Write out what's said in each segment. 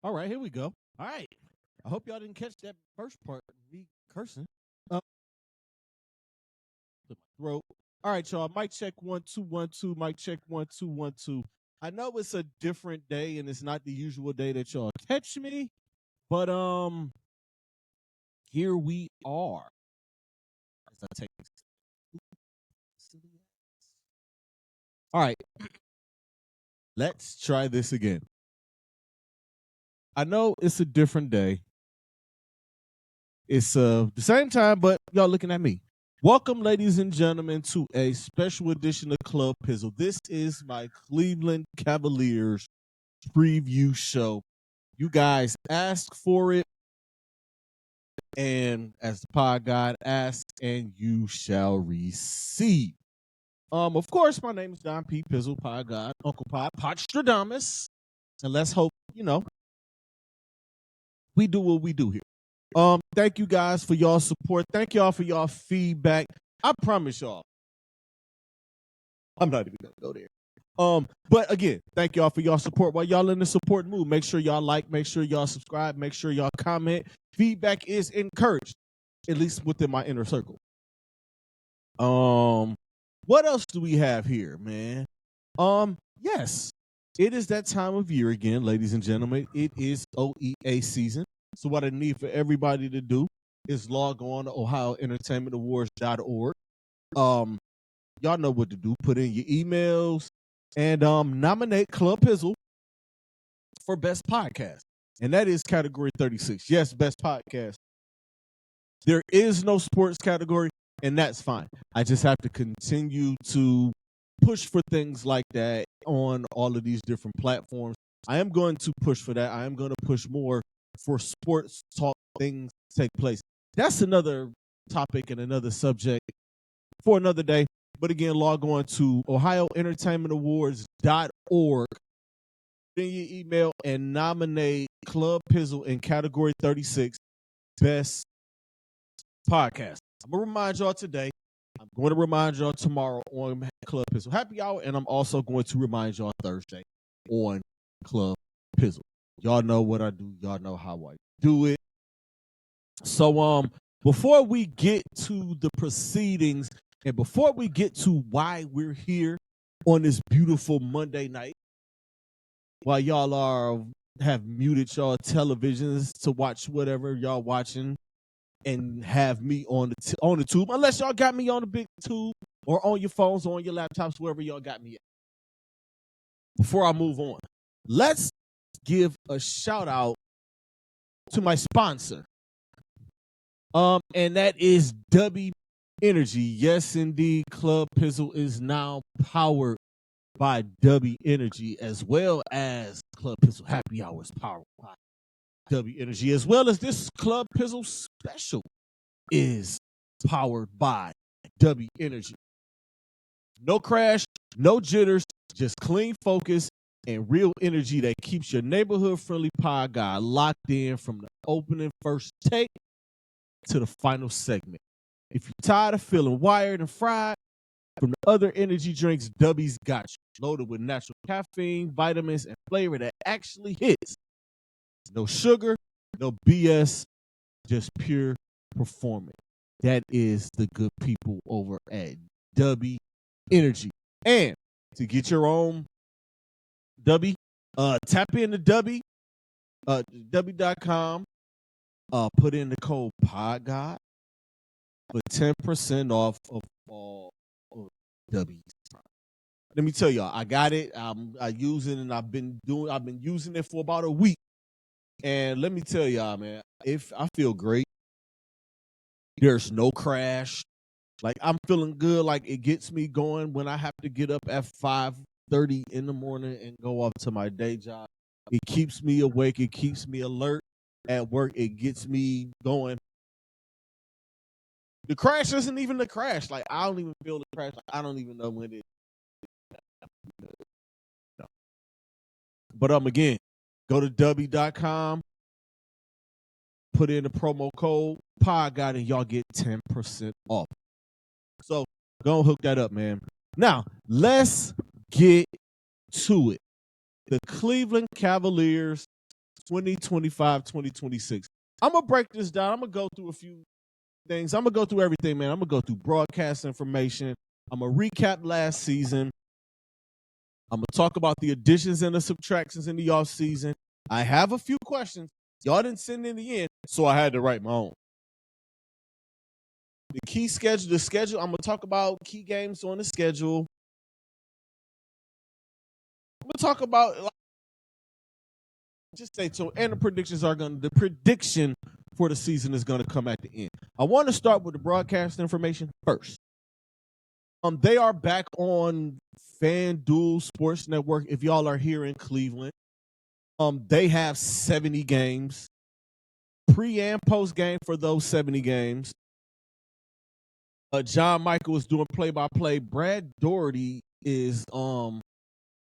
All right, here we go. All right. I hope y'all didn't catch that first part of me cursing. Clear my throat. All right, y'all. Mic check 1 2 1 2. Mic check 1 2 1 2. I know it's a different day and it's not the usual day that y'all catch me, but here we are. As I take this. All right. Let's try this again. I know it's a different day. It's the same time, but y'all looking at me. Welcome, ladies and gentlemen, to a special edition of Club Pizzle. This is my Cleveland Cavaliers preview show. You guys asked for it, and as the pod God asked, and you shall receive. Of course, my name is Don P. Pizzle, pod God, Uncle Pod, Podstradamus, and let's hope, we do what we do here. Thank you guys for y'all support. Thank y'all for y'all feedback. I promise y'all, I'm not even gonna go there. But again, thank y'all for y'all support. While y'all in the support mood, make sure y'all like, make sure y'all subscribe, make sure y'all comment. Feedback is encouraged, at least within my inner circle. What else do we have here, man? Yes, it is that time of year again, ladies and gentlemen. It is OEA season. So what I need for everybody to do is log on to OhioEntertainmentAwards.org. Y'all know what to do. Put in your emails and nominate Club Pizzle for Best Podcast. And that is category 36. Yes, Best Podcast. There is no sports category, and that's fine. I just have to continue to push for things like that on all of these different platforms. I am going to push for that. I am going to push more for sports talk things to take place. That's another topic and another subject for another day. But again, log on to OhioEntertainmentAwards.org. Send your email and nominate Club Pizzle in category 36, Best Podcast. I'm going to remind y'all today. I'm going to remind y'all tomorrow on Club Pizzle Happy Hour, and I'm also going to remind y'all Thursday on Club Pizzle. Y'all know what I do. Y'all know how I do it. So before we get to the proceedings and before we get to why we're here on this beautiful Monday night, while y'all have muted y'all televisions to watch whatever y'all watching and have me on the tube, unless y'all got me on the big tube or on your phones or on your laptops, wherever y'all got me at. Before I move on, let's give a shout out to my sponsor. And that is W Energy. Yes, indeed. Club Pizzle is now powered by W Energy, as well as Club Pizzle Happy Hours powered by W Energy, as well as this Club Pizzle special is powered by W Energy. No crash, no jitters, just clean focus and real energy that keeps your neighborhood-friendly pod guy locked in from the opening first take to the final segment. If you're tired of feeling wired and fried from the other energy drinks, W's got you. Loaded with natural caffeine, vitamins, and flavor that actually hits. No sugar, no BS, just pure performance. That is the good people over at W Energy. And to get your own W, tap into W, W.com. Put in the code PODGOD for 10% off of all of W's. Let me tell y'all, I got it. I use it, and I've been using it for about a week. And let me tell y'all, man, if I feel great, there's no crash. Like, I'm feeling good. Like, it gets me going when I have to get up at 5:30 in the morning and go off to my day job. It keeps me awake. It keeps me alert at work. It gets me going. The crash isn't even the crash. Like, I don't even feel the crash. Like, I don't even know when it is. No. But again, go to W.com, put in the promo code PODGOD, and y'all get 10% off. So go and hook that up, man. Now, let's get to it. The Cleveland Cavaliers 2025, 2026. I'm going to break this down. I'm going to go through a few things. I'm going to go through everything, man. I'm going to go through broadcast information. I'm going to recap last season. I'm going to talk about the additions and the subtractions in the offseason. I have a few questions. Y'all didn't send in the end, so I had to write my own. The schedule, I'm going to talk about key games on the schedule. I'm going to talk about, just stay tuned, and the prediction for the season is going to come at the end. I want to start with the broadcast information first. They are back on FanDuel Sports Network if y'all are here in Cleveland. They have 70 games, pre and post game for those 70 games. John Michael is doing play-by-play. Brad Doherty is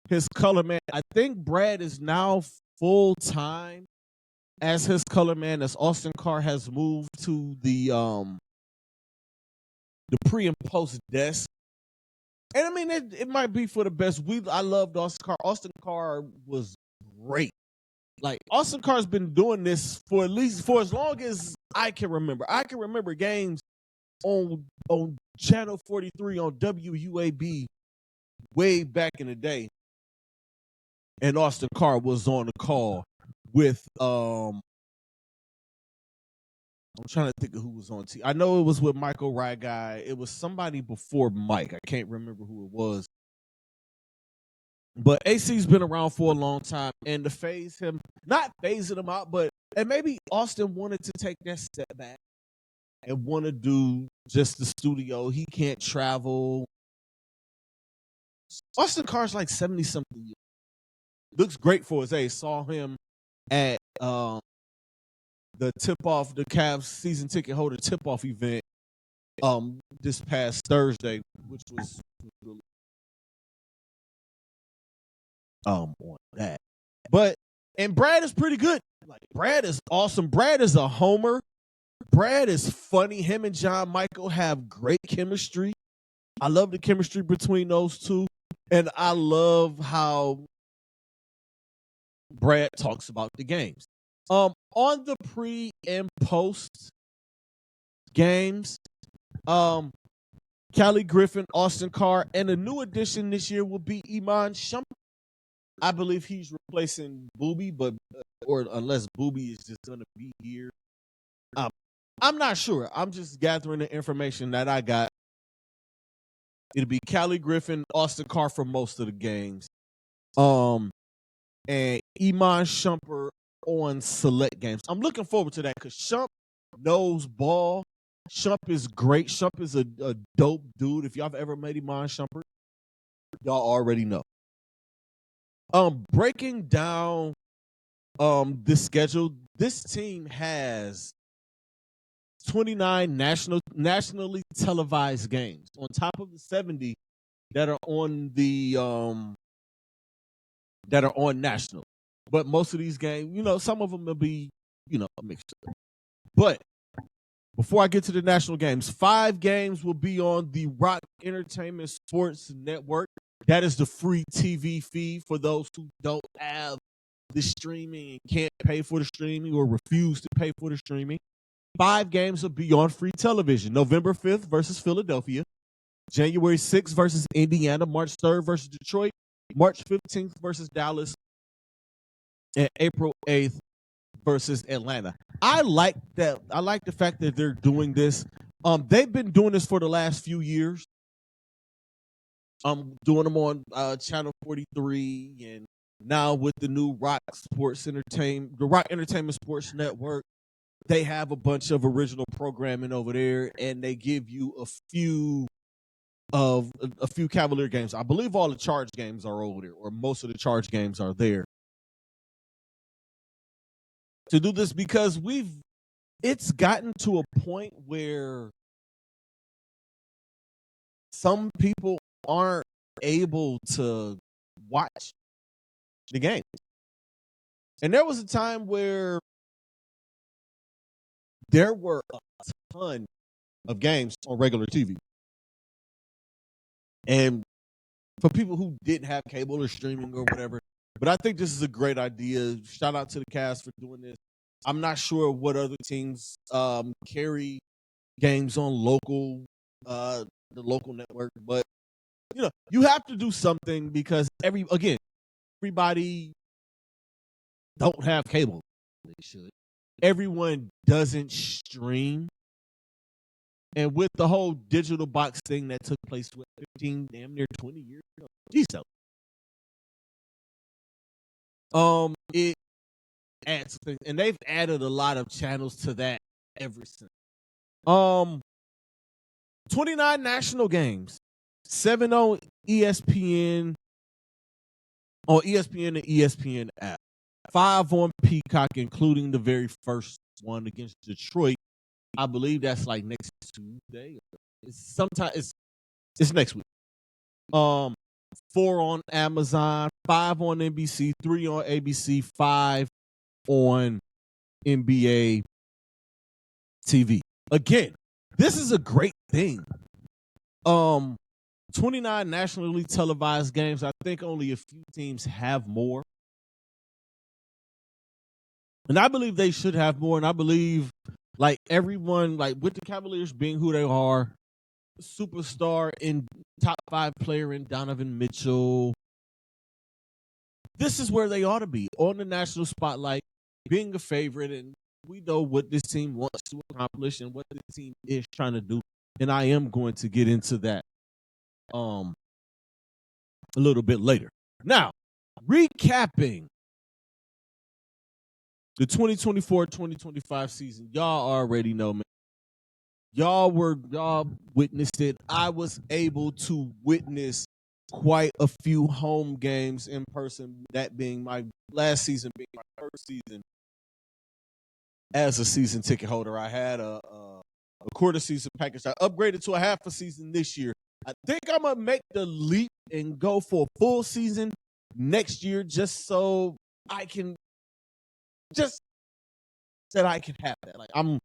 his color man. I think Brad is now full-time as his color man, as Austin Carr has moved to the pre and post desk. And I mean, it might be for the best. I loved Austin Carr. Austin Carr was great. Like, Austin Carr's been doing this for as long as I can remember. I can remember games on Channel 43 on WUAB way back in the day. And Austin Carr was on the call with I'm trying to think of who was on TV. I know it was with Michael Ryguy. It was somebody before Mike. I can't remember who it was. But AC's been around for a long time, and to phase him, not phasing him out, and maybe Austin wanted to take that step back and want to do just the studio. He can't travel. Austin Carr's like 70-something years. Looks great for his age. Saw him at the tip-off, the Cavs season ticket holder tip-off event this past Thursday, which was really on that. And Brad is pretty good. Like, Brad is awesome. Brad is a homer. Brad is funny. Him and John Michael have great chemistry. I love the chemistry between those two. And I love how Brad talks about the games. On the pre and post games, Callie Griffin, Austin Carr, and a new addition this year will be Iman Shumpert. I believe he's replacing Booby, or unless Booby is just going to be here. I'm not sure. I'm just gathering the information that I got. It'll be Callie Griffin, Austin Carr for most of the games. And Iman Shumpert on select games. I'm looking forward to that because Shump knows ball. Shump is great. Shump is a dope dude. If y'all have ever met Iman Shumpert, y'all already know. Breaking down this schedule, this team has 29 nationally televised games on top of the 70 that are on the that are on national. But most of these games, some of them will be, a mixture. But before I get to the national games, 5 games will be on the Rock Entertainment Sports Network. That is the free TV feed for those who don't have the streaming and can't pay for the streaming or refuse to pay for the streaming. 5 games will be on free television. November 5th versus Philadelphia. January 6th versus Indiana. March 3rd versus Detroit. March 15th versus Dallas. And April 8th versus Atlanta. I like that. I like the fact that they're doing this. They've been doing this for the last few years. Doing them on Channel 43, and now with the new Rock Entertainment Sports Network, they have a bunch of original programming over there, and they give you a few Cavalier games. I believe all the Charge games are over there, or most of the Charge games are there. To do this because it's gotten to a point where some people aren't able to watch the game. And there was a time where there were a ton of games on regular TV. And for people who didn't have cable or streaming or whatever, But I think this is a great idea. Shout out to the cast for doing this. I'm not sure what other teams carry games on the local network, but you have to do something because everybody don't have cable. They should. Everyone doesn't stream. And with the whole digital box thing that took place 15, damn near 20 years ago. Geez, it adds things, and they've added a lot of channels to that ever since. 29 national games, 7 on ESPN, and ESPN app, 5 on Peacock, including the very first one against Detroit. I believe that's like next Tuesday. It's next week. 4 on Amazon, 5 on NBC, 3 on ABC, 5 on NBA TV. Again, this is a great thing. 29 nationally televised games. I think only a few teams have more. And I believe they should have more. And I believe like everyone, like with the Cavaliers being who they are, superstar and top 5 player in Donovan Mitchell, this is where they ought to be, on the national spotlight, being a favorite. And we know what this team wants to accomplish and what this team is trying to do. And I am going to get into that a little bit later. Now, recapping the 2024-2025 season, y'all already know, man. Y'all witnessed it. I was able to witness quite a few home games in person, that being my last season, being my first season as a season ticket holder. I had a quarter season package. I upgraded to a half a season this year. I think I'm going to make the leap and go for a full season next year just so I can have that. Like I'm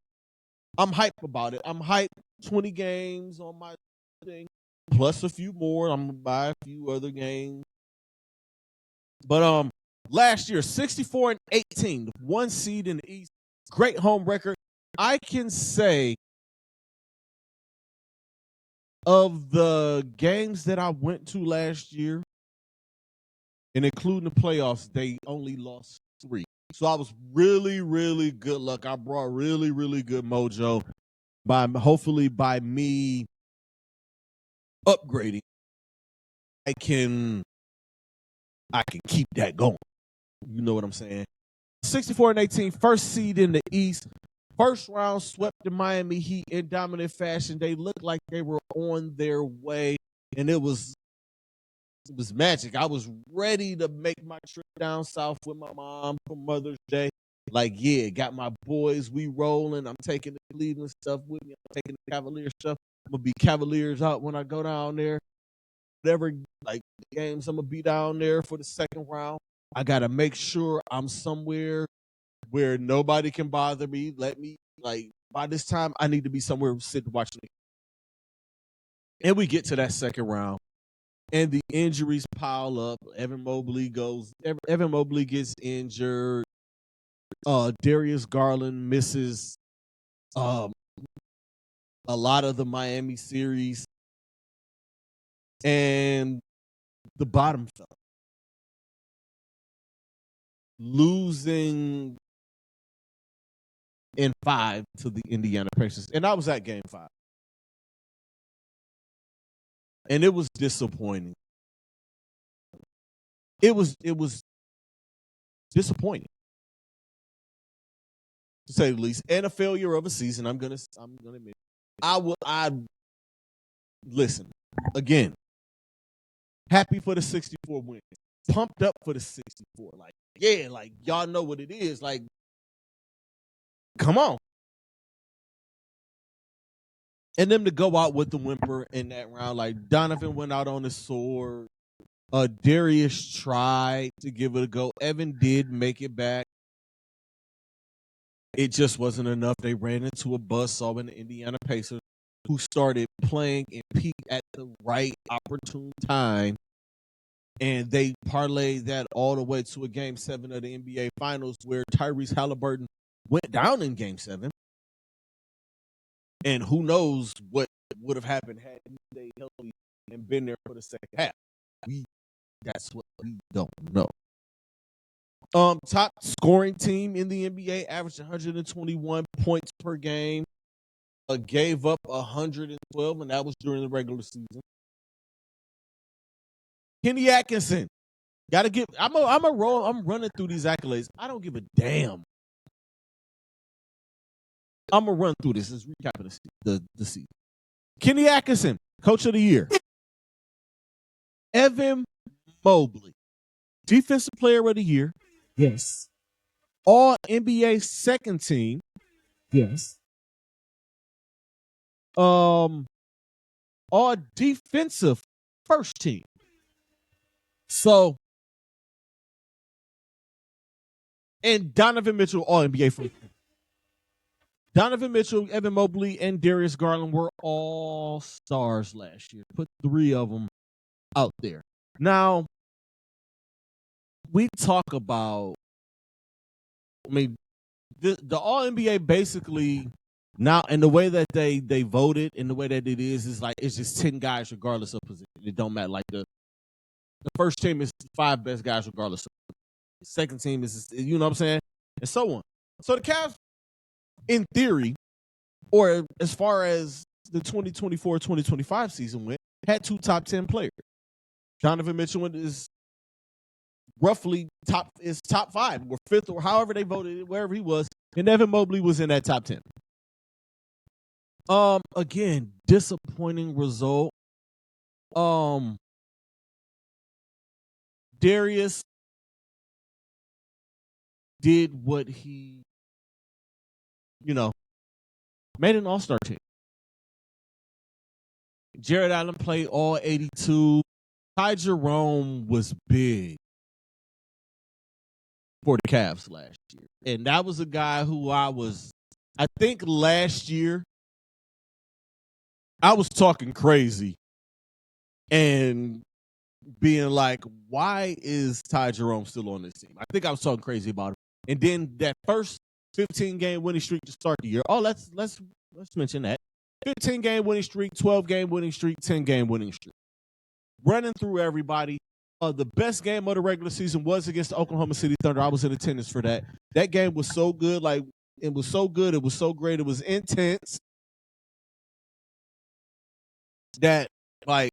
hyped about it. I'm hyped. 20 games on my thing, plus a few more. I'm going to buy a few other games. But last year, 64-18, 1 seed in the East. Great home record. I can say of the games that I went to last year, and including the playoffs, they only lost 3. So I was really, really good luck. I brought really, really good mojo hopefully by me upgrading. I can keep that going. You know what I'm saying? 64-18, first seed in the East. First round swept the Miami Heat in dominant fashion. They looked like they were on their way, and it was magic. I was ready to make my trip down south with my mom for Mother's Day. Like, yeah, got my boys. We rolling. I'm taking the Cleveland stuff with me. I'm taking the Cavaliers stuff. I'm going to be Cavaliers out when I go down there. Whatever, like, games I'm going to be down there for the second round. I got to make sure I'm somewhere where nobody can bother me. By this time, I need to be somewhere sitting watching it. And we get to that second round, and the injuries pile up. Evan Mobley gets injured. Darius Garland misses a lot of the Miami series, and the bottom fell, losing in 5 to the Indiana Pacers. And I was at Game 5. And it was disappointing. It was disappointing, to say the least, and a failure of a season. I'm gonna admit. I listen again. Happy for the 64 wins. Pumped up for the 64. Like, yeah, like y'all know what it is. Like, come on. And them to go out with the whimper in that round. Like, Donovan went out on his sword. Darius tried to give it a go. Evan did make it back. It just wasn't enough. They ran into a buzzsaw in the Indiana Pacers, who started playing and peaked at the right opportune time And they parlayed that all the way to a Game 7 of the NBA Finals where Tyrese Halliburton went down in Game 7. And who knows what would have happened had he stayed healthy and been there for the second half. That's what we don't know. Top scoring team in the NBA, averaged 121 points per game. Gave up 112, and that was during the regular season. Kenny Atkinson. Gotta give. I'm running through these accolades. I don't give a damn. I'm gonna run through this. Let's recap the season. Kenny Atkinson, Coach of the Year. Evan Mobley, Defensive Player of the Year. Yes. All NBA second team. Yes. All defensive first team. So, and Donovan Mitchell, all NBA first team. Donovan Mitchell, Evan Mobley, and Darius Garland were all stars last year. Put 3 of them out there. Now, we talk about, the All-NBA basically now, and the way that they voted and the way that it is like it's just 10 guys regardless of position. It don't matter. Like the first team is 5 best guys regardless of position. The second team is, you know what I'm saying? And so on. So the Cavs, in theory, or as far as the 2024-2025 season went, had 2 top 10 players. Donovan Mitchell is roughly top 5 or 5th or however they voted, wherever he was, and Evan Mobley was in that top 10. Again, disappointing result. Darius did what he, made an all-star team. Jared Allen played all 82. Ty Jerome was big for the Cavs last year. And that was a guy who I think last year, I was talking crazy and being like, why is Ty Jerome still on this team? I think I was talking crazy about it. And then that first 15-game winning streak to start the year. Oh, let's mention that. 15-game winning streak, 12-game winning streak, 10-game winning streak. Running through everybody. The best game of the regular season was against the Oklahoma City Thunder. I was in attendance for that. That game was so good. Like, it was so good. It was so great. It was intense. That, like,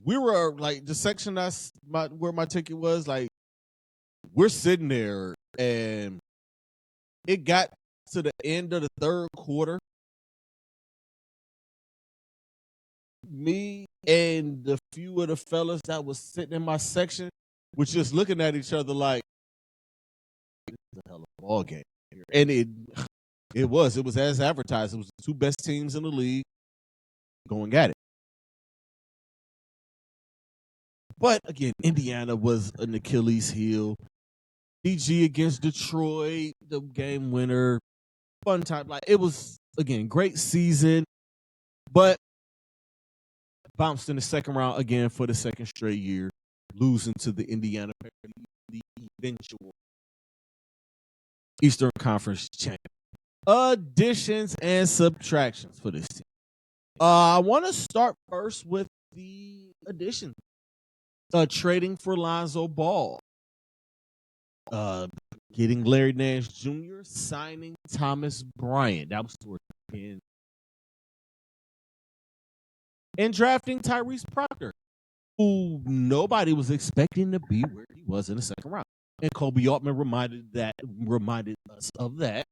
we were, like, the section where my ticket was, like, we're sitting there, and it got to the end of the third quarter. Me and the few of the fellas that was sitting in my section was just looking at each other like, this is a hell of a ball game here. And it was as advertised. It was the 2 best teams in the league going at it. But again, Indiana was an Achilles heel. DG against Detroit, the game winner, fun time. Like, it was, again, great season, but bounced in the second round again for the second straight year, losing to the Indiana Pacers, the eventual Eastern Conference champion. Additions and subtractions for this team. I want to start first with the addition. Trading for Lonzo Ball. Getting Larry Nance Jr., signing Thomas Bryant. That was towards the end. And drafting Tyrese Proctor, who nobody was expecting to be where he was in the second round. And Kobe Altman reminded us of that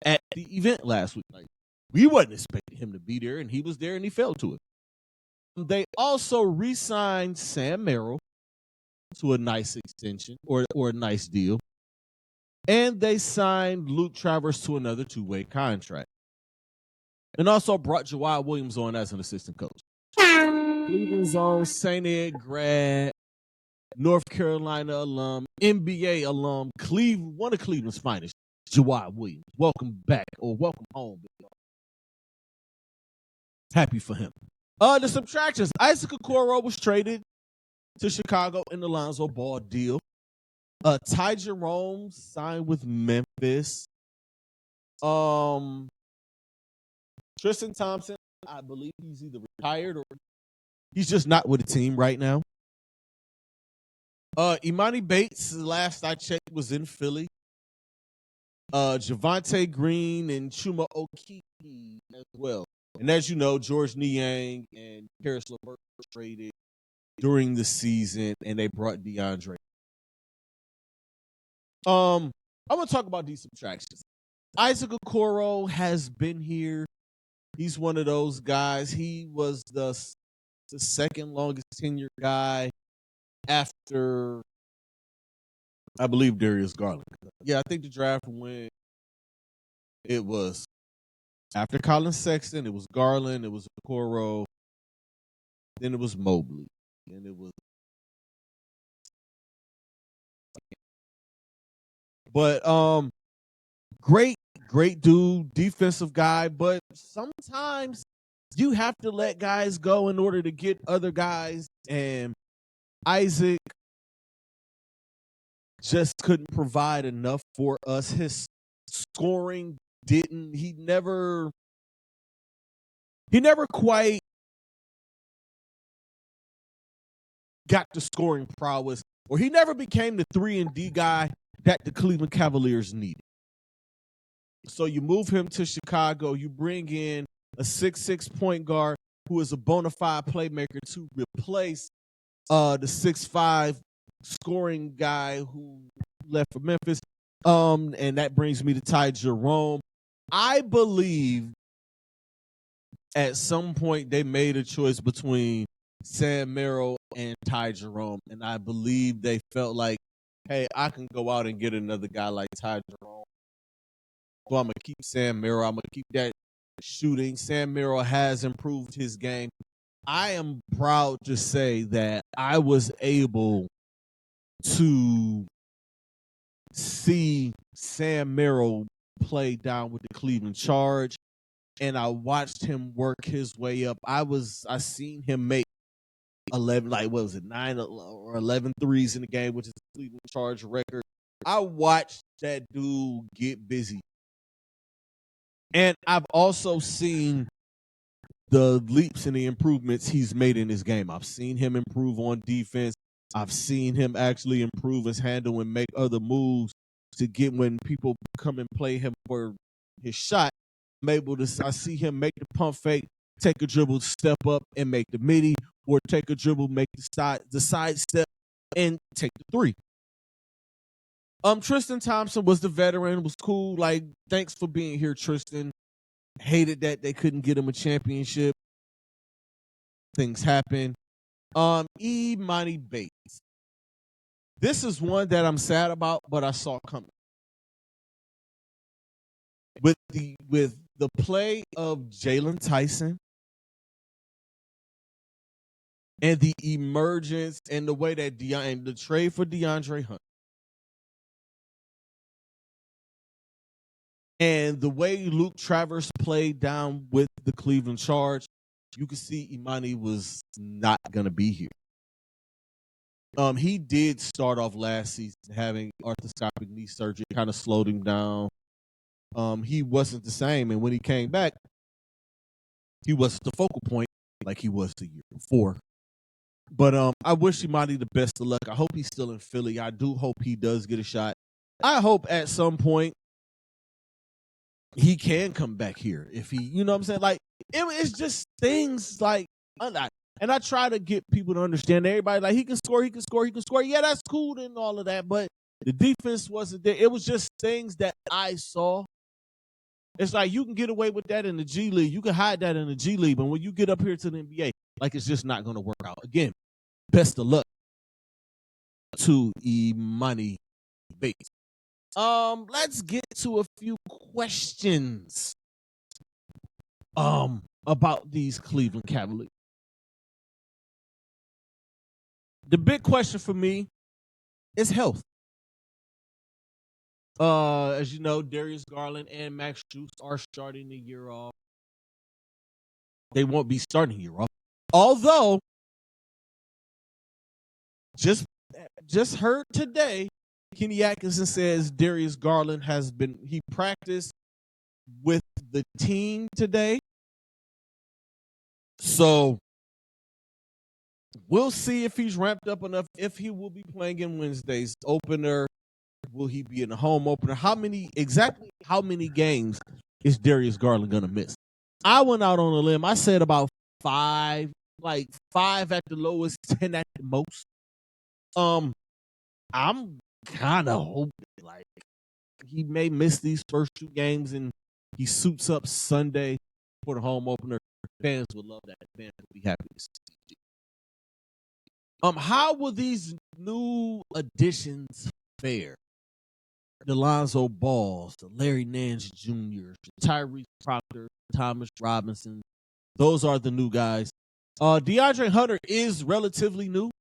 at the event last week. Like, we wasn't expecting him to be there, and he was there, and he fell to it. They also re-signed Sam Merrill to a nice extension or a nice deal. And they signed Luke Travers to another 2-way contract. And also brought Jawad Williams on as an assistant coach. Cleveland's own St. Ed grad, North Carolina alum, NBA alum, one of Cleveland's finest, Jawad Williams. Welcome back, or welcome home. Happy for him. The subtractions. Isaac Okoro was traded to Chicago in the Lonzo Ball deal. Ty Jerome signed with Memphis. Tristan Thompson, I believe he's either retired or he's just not with the team right now. Imani Bates, last I checked, was in Philly. Javonte Green and Chuma Okeke as well. And as you know, George Niang and Karis LeVert were traded during the season, and they brought DeAndre. I'm gonna talk about these subtractions. Isaac Okoro has been here. He's one of those guys. He was the second longest tenured guy after, I believe, Darius Garland. Yeah, I think the draft went. It was after Colin Sexton. It was Garland. It was Okoro. Then it was Mobley. And it was. But great dude, defensive guy. But sometimes you have to let guys go in order to get other guys. And Isaac just couldn't provide enough for us. His scoring didn't. He never quite got the scoring prowess, or he never became the 3-and-D guy that the Cleveland Cavaliers needed. So you move him to Chicago. You bring in a 6'6" point guard who is a bona fide playmaker to replace the 6'5" scoring guy who left for Memphis. And that brings me to Ty Jerome. I believe at some point they made a choice between Sam Merrill and Ty Jerome, and I believe they felt like, hey, I can go out and get another guy like Ty Jerome. So I'm going to keep Sam Merrill. I'm going to keep that shooting. Sam Merrill has improved his game. I am proud to say that I was able to see Sam Merrill play down with the Cleveland Charge, and I watched him work his way up. I seen him make 11, like what was it, 9 or 11 threes in the game, which is the Cleveland Charge record. I watched that dude get busy. And I've also seen the leaps and the improvements he's made in his game. I've seen him improve on defense. I've seen him actually improve his handle and make other moves to get when people come and play him for his shot. I see him make the pump fake, take a dribble, step up and make the midi, or take a dribble, make the side step and take the three. Tristan Thompson was the veteran, was cool. Like, thanks for being here, Tristan. Hated that they couldn't get him a championship. Things happen. Imani Bates. This is one that I'm sad about, but I saw coming. With the play of Jalen Tyson and the emergence and the way that the trade for DeAndre Hunt and the way Luke Travers played down with the Cleveland Charge, you can see Imani was not going to be here. He did start off last season having arthroscopic knee surgery, kind of slowed him down. He wasn't the same, and when he came back, he wasn't the focal point like he was the year before. But I wish Imani the best of luck. I hope he's still in Philly. I do hope he does get a shot. I hope at some point he can come back here if he, you know what I'm saying? Like, it's just things like, and I try to get people to understand, everybody, like, he can score. Yeah, that's cool and all of that, but the defense wasn't there. It was just things that I saw. It's like you can get away with that in the G League. You can hide that in the G League, but when you get up here to the NBA, like, it's just not going to work out. Again, best of luck to Imani Bates. Let's get to a few questions about these Cleveland Cavaliers. The big question for me is health. As you know, Darius Garland and Max Strus are starting the year off. They won't be starting the year off. Although just heard today, Kenny Atkinson says Darius Garland he practiced with the team today. So we'll see if he's ramped up enough, if he will be playing in Wednesday's opener. Will he be in the home opener? How many games is Darius Garland going to miss? I went out on a limb. I said about 5, like 5 at the lowest, 10 at the most. I'm kind of hoping like he may miss these first 2 games and he suits up Sunday for the home opener. Fans would love that. Fans would be happy to see it. How will these new additions fare? The Lonzo Balls, the Larry Nance Jr., Tyrese Proctor, Thomas Robinson. Those are the new guys. DeAndre Hunter is relatively new.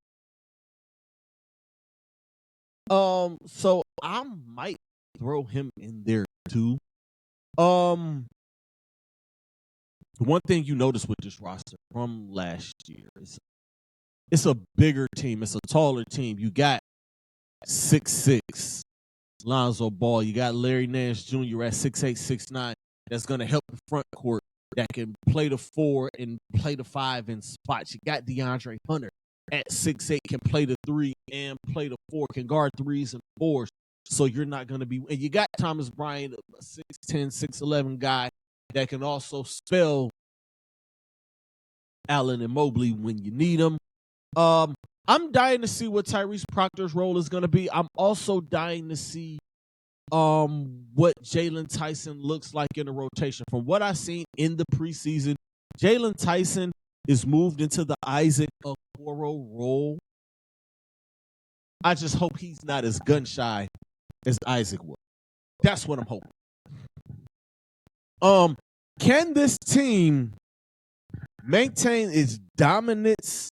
So I might throw him in there too. One thing you notice with this roster from last year is it's a bigger team. It's a taller team. You got 6'6" Lonzo Ball. You got Larry Nance Jr. at 6'8", 6'9". That's going to help the front court that can play the 4 and play the 5 in spots. You got DeAndre Hunter at 6'8", can play the 3 and play the 4, can guard 3s and 4s. So you're not going to be – and you got Thomas Bryant, a 6'10", 6'11" guy that can also spell Allen and Mobley when you need them. I'm dying to see what Tyrese Proctor's role is going to be. I'm also dying to see what Jalen Tyson looks like in the rotation. From what I've seen in the preseason, Jalen Tyson is moved into the Isaac Okoro role. I just hope he's not as gun shy as Isaac was. That's what I'm hoping. Can this team maintain its dominance,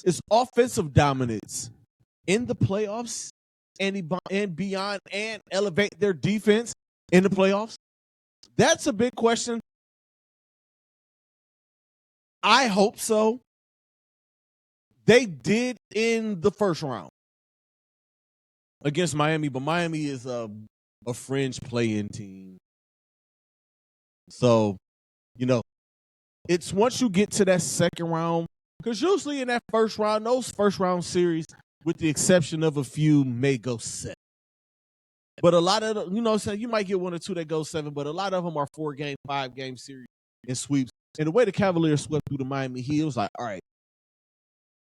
its offensive dominance in the playoffs and beyond, and elevate their defense in the playoffs? That's a big question. I hope so. They did in the first round against Miami, but Miami is a fringe play-in team. So, it's once you get to that second round, because usually in that first round, those first round series, with the exception of a few, may go 7. But a lot of them, so you might get 1 or 2 that go 7, but a lot of them are 4-game, 5-game series and sweeps. And the way the Cavaliers swept through the Miami Heat, it was like, all right.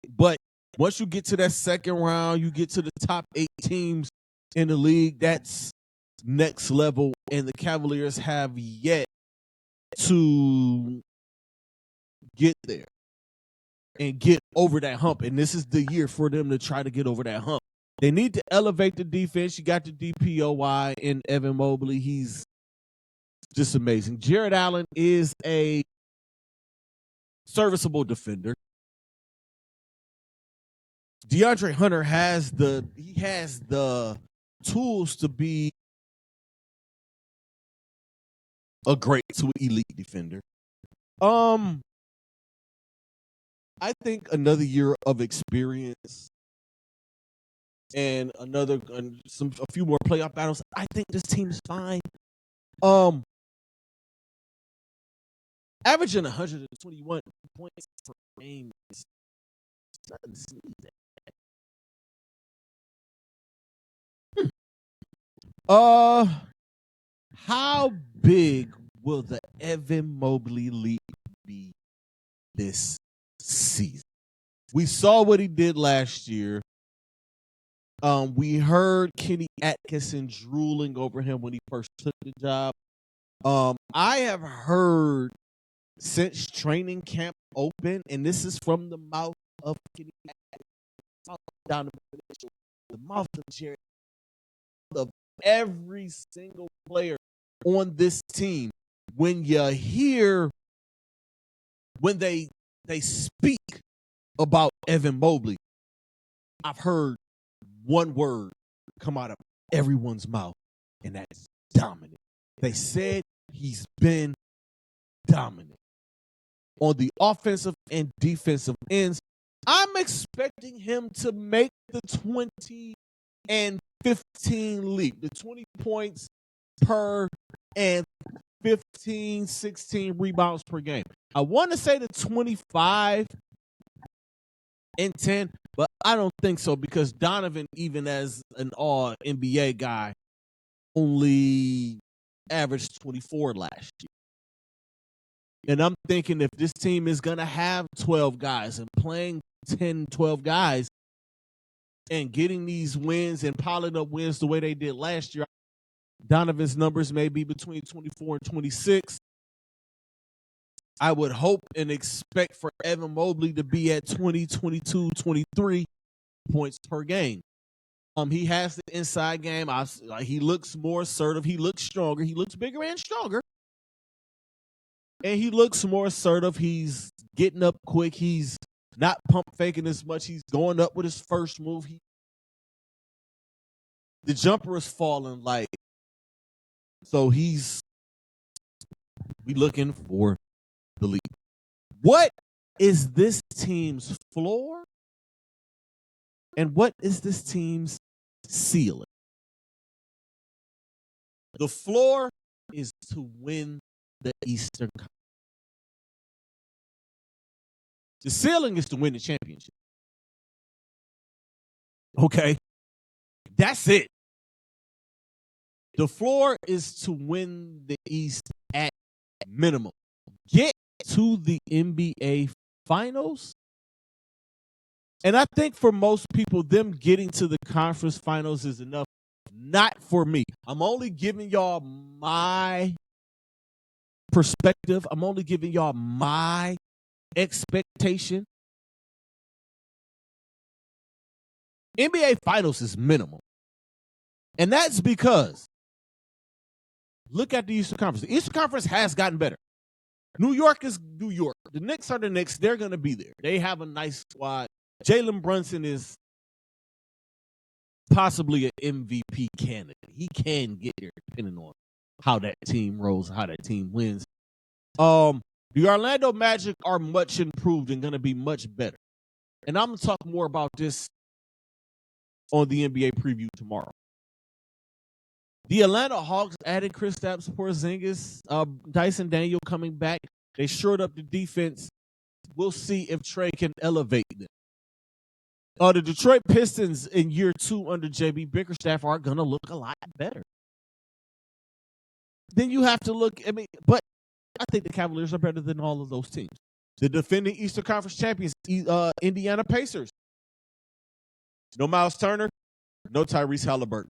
But once you get to that second round, you get to the top 8 teams in the league, that's next level. And the Cavaliers have yet to get there and get over that hump. And this is the year for them to try to get over that hump. They need to elevate the defense. You got the DPOY in Evan Mobley. He's just amazing. Jared Allen is a serviceable defender. DeAndre Hunter has the tools to be a great to elite defender. I think another year of experience and a few more playoff battles, I think this team is fine. Averaging 121 points per game is nothing to sneeze at. How big will the Evan Mobley leap be this season? We saw what he did last year. We heard Kenny Atkinson drooling over him when he first took the job. I have heard since training camp opened, and this is from the mouth of Kenny Atkinson, down the mouth of Jared, of every single player on this team, when you hear when they speak about Evan Mobley, I've heard one word come out of everyone's mouth, and that's dominant. They said he's been dominant on the offensive and defensive ends. I'm expecting him to make the 20 and 15 leap, the 20 points per and 15, 16 rebounds per game. I want to say the 25 and 10, but I don't think so because Donovan, even as an all NBA guy, only averaged 24 last year. And I'm thinking if this team is going to have 12 guys and playing 10, 12 guys and getting these wins and piling up wins the way they did last year, Donovan's numbers may be between 24 and 26. I would hope and expect for Evan Mobley to be at 20, 22, 23 points per game. He has the inside game. He looks more assertive. He looks stronger. He looks bigger and stronger. And he looks more assertive. He's getting up quick. He's not pump faking as much. He's going up with his first move. The jumper is falling like, so we looking for the lead. What is this team's floor? And what is this team's ceiling? The floor is to win the Eastern Conference. The ceiling is to win the championship. Okay. That's it. The floor is to win the East at minimum. Get to the NBA Finals. And I think for most people, them getting to the conference finals is enough. Not for me. I'm only giving y'all my perspective. I'm only giving y'all my expectation. NBA Finals is minimum. And that's because look at the Eastern Conference. The Eastern Conference has gotten better. New York is New York. The Knicks are the Knicks. They're going to be there. They have a nice squad. Jalen Brunson is possibly an MVP candidate. He can get there depending on how that team rolls, how that team wins. The Orlando Magic are much improved and going to be much better. And I'm going to talk more about this on the NBA preview tomorrow. The Atlanta Hawks added Kristaps Porzingis, Dyson Daniel coming back. They shored up the defense. We'll see if Trey can elevate them. The Detroit Pistons in year 2 under JB Bickerstaff are going to look a lot better. Then you have to look, but I think the Cavaliers are better than all of those teams. The defending Eastern Conference champions, Indiana Pacers. No Miles Turner, no Tyrese Halliburton.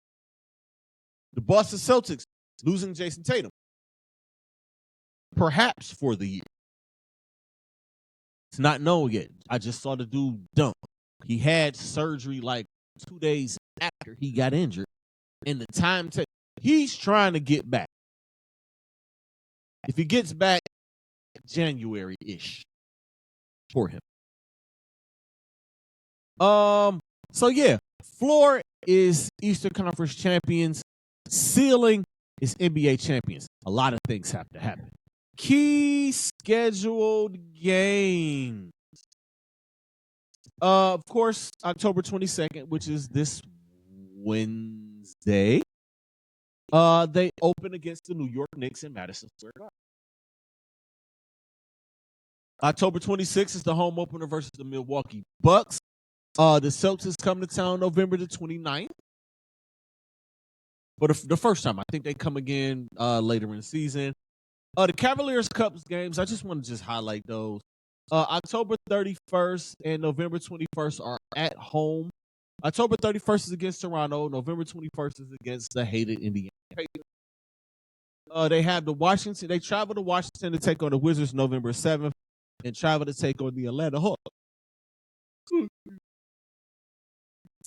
The Boston Celtics losing Jason Tatum. Perhaps for the year. It's not known yet. I just saw the dude dunk. He had surgery like 2 days after he got injured. And the time he's trying to get back. If he gets back, January-ish for him. So yeah, floor is Eastern Conference champions. Ceiling is NBA champions. A lot of things have to happen. Key scheduled games. Of course, October 22nd, which is this Wednesday. They open against the New York Knicks in Madison Square Garden. October 26th is the home opener versus the Milwaukee Bucks. The Celtics come to town November the 29th. For the first time. I think they come again later in the season. The Cavaliers Cubs games, I just want to highlight those. October 31st and November 21st are at home. October 31st is against Toronto. November 21st is against the hated Indiana Pacers. They have they travel to Washington to take on the Wizards November 7th and travel to take on the Atlanta Hawks.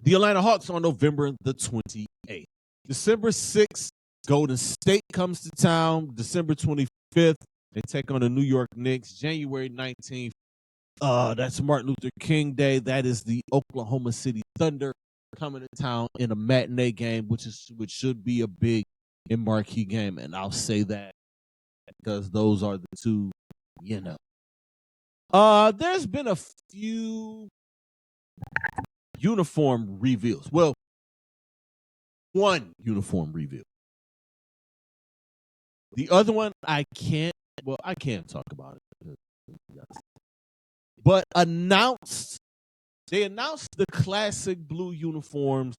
The Atlanta Hawks on November the 28th. December 6th, Golden State comes to town. December 25th, they take on the New York Knicks. January 19th, that's Martin Luther King Day. That is the Oklahoma City Thunder coming to town in a matinee game, which should be a big and marquee game. And I'll say that because those are the two, There's been a few uniform reveals. Well, one uniform reveal. The other one, I can't talk about it. But they announced the classic blue uniforms,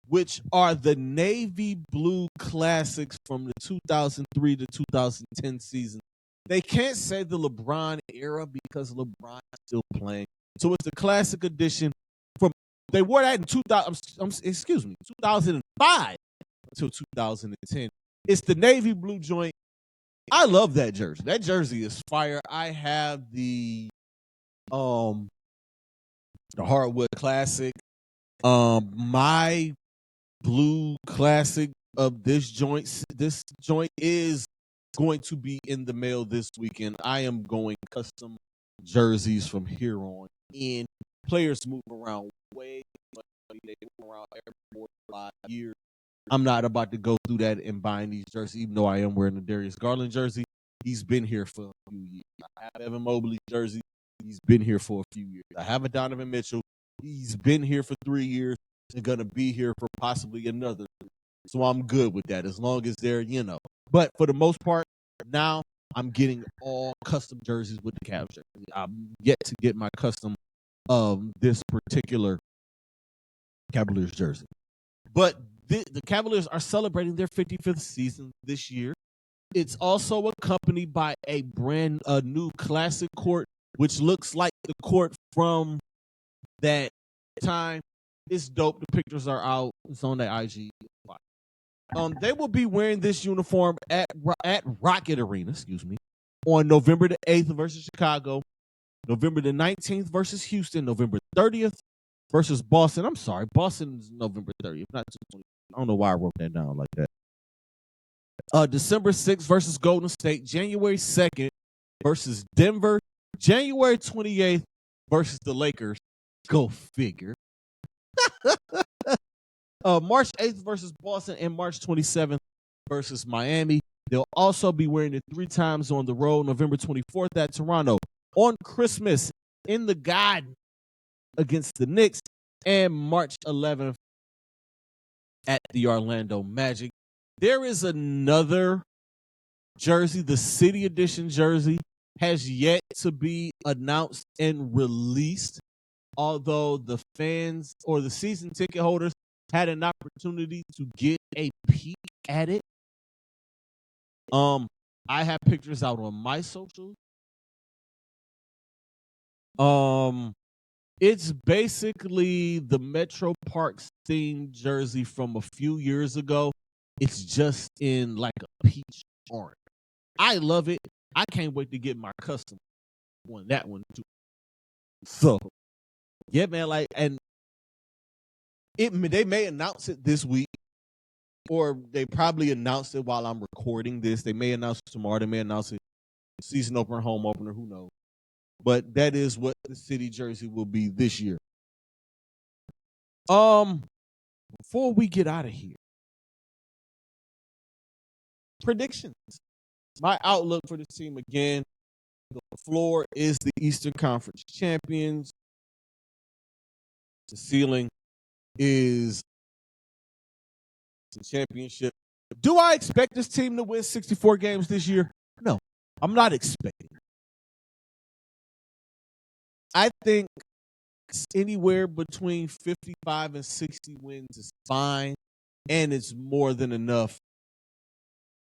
which are the navy blue classics from the 2003 to 2010 season. They can't say the LeBron era because LeBron is still playing. So it's the classic edition from, they wore that in 2005 until 2010. It's the navy blue joint. I love that jersey. That jersey is fire. I have the hardwood classic. My blue classic of this joint is going to be in the mail this weekend. I am going custom jerseys from here on in. Players move around way much money. They move around every 4 to 5 years. I'm not about to go through that and buying these jerseys, even though I am wearing a Darius Garland jersey. He's been here for a few years. I have Evan Mobley jersey. He's been here for a few years. I have a Donovan Mitchell. He's been here for 3 years and going to be here for possibly another 3. So I'm good with that as long as they're, But for the most part, now I'm getting all custom jerseys with the Cavs jersey. I'm yet to get my custom this particular Cavaliers jersey. But the Cavaliers are celebrating their 55th season this year. It's also accompanied by a new classic court, which looks like the court from that time. It's dope. The pictures are out. It's on the IG. They will be wearing this uniform at Rocket Arena, on November the 8th versus Chicago, November the 19th versus Houston, November 30th versus Boston. I'm sorry, Boston's November 30th, not 20. I don't know why I wrote that down like that. December 6th versus Golden State, January 2nd versus Denver, January 28th versus the Lakers. Go figure. March 8th versus Boston and March 27th versus Miami. They'll also be wearing it 3 times on the road, November 24th at Toronto, on Christmas in the Garden against the Knicks, and March 11th at the Orlando Magic. There is another jersey, the City Edition jersey, has yet to be announced and released, although the fans or the season ticket holders had an opportunity to get a peek at it. I have pictures out on my socials. It's basically the Metro Parks themed jersey from a few years ago. It's just in like a peach orange. I love it. I can't wait to get my custom one, that one too. So, yeah, man, and they may announce it this week, or they probably announced it while I'm recording this. They may announce it tomorrow. They may announce it season opener, home opener, who knows. But that is what the City jersey will be this year. Before we get out of here, predictions. My outlook for this team again, the floor is the Eastern Conference champions. The ceiling is the championship. Do I expect this team to win 64 games this year? No, I'm not expecting it. I think anywhere between 55 and 60 wins is fine, and it's more than enough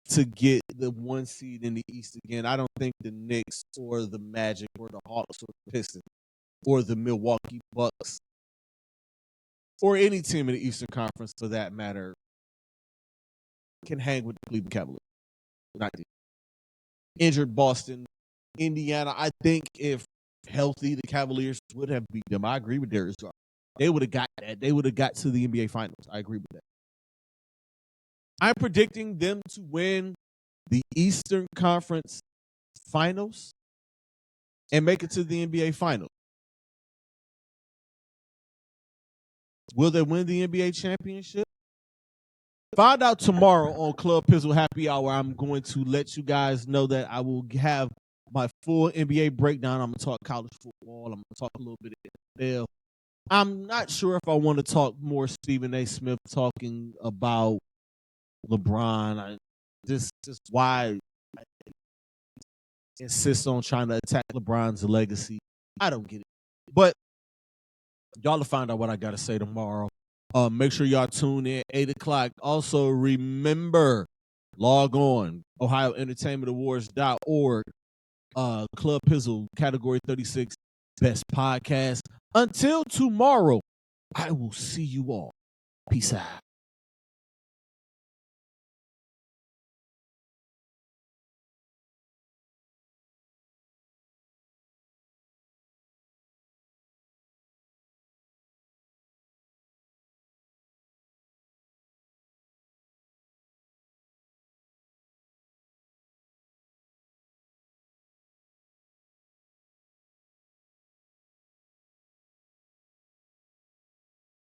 to get the 1 seed in the East again. I don't think the Knicks or the Magic or the Hawks or the Pistons or the Milwaukee Bucks or any team in the Eastern Conference, for that matter, can hang with the Cleveland Cavaliers. Not injured Boston, Indiana. I think if healthy, the Cavaliers would have beat them. I agree with Darius Garland. They would have got that. They would have got to the NBA Finals. I agree with that. I'm predicting them to win the Eastern Conference Finals and make it to the NBA Finals. Will they win the NBA championship? Find out tomorrow on Club Pizzle Happy Hour. I'm going to let you guys know that I will have my full NBA breakdown. I'm going to talk college football. I'm going to talk a little bit of NFL. I'm not sure if I want to talk more Stephen A. Smith talking about LeBron. This is why I insist on trying to attack LeBron's legacy. I don't get it. But y'all will find out what I got to say tomorrow. Make sure y'all tune in 8 o'clock. Also, remember, log on OhioEntertainmentAwards.org. Club Pizzle, Category 36, Best Podcast. Until tomorrow, I will see you all. Peace out.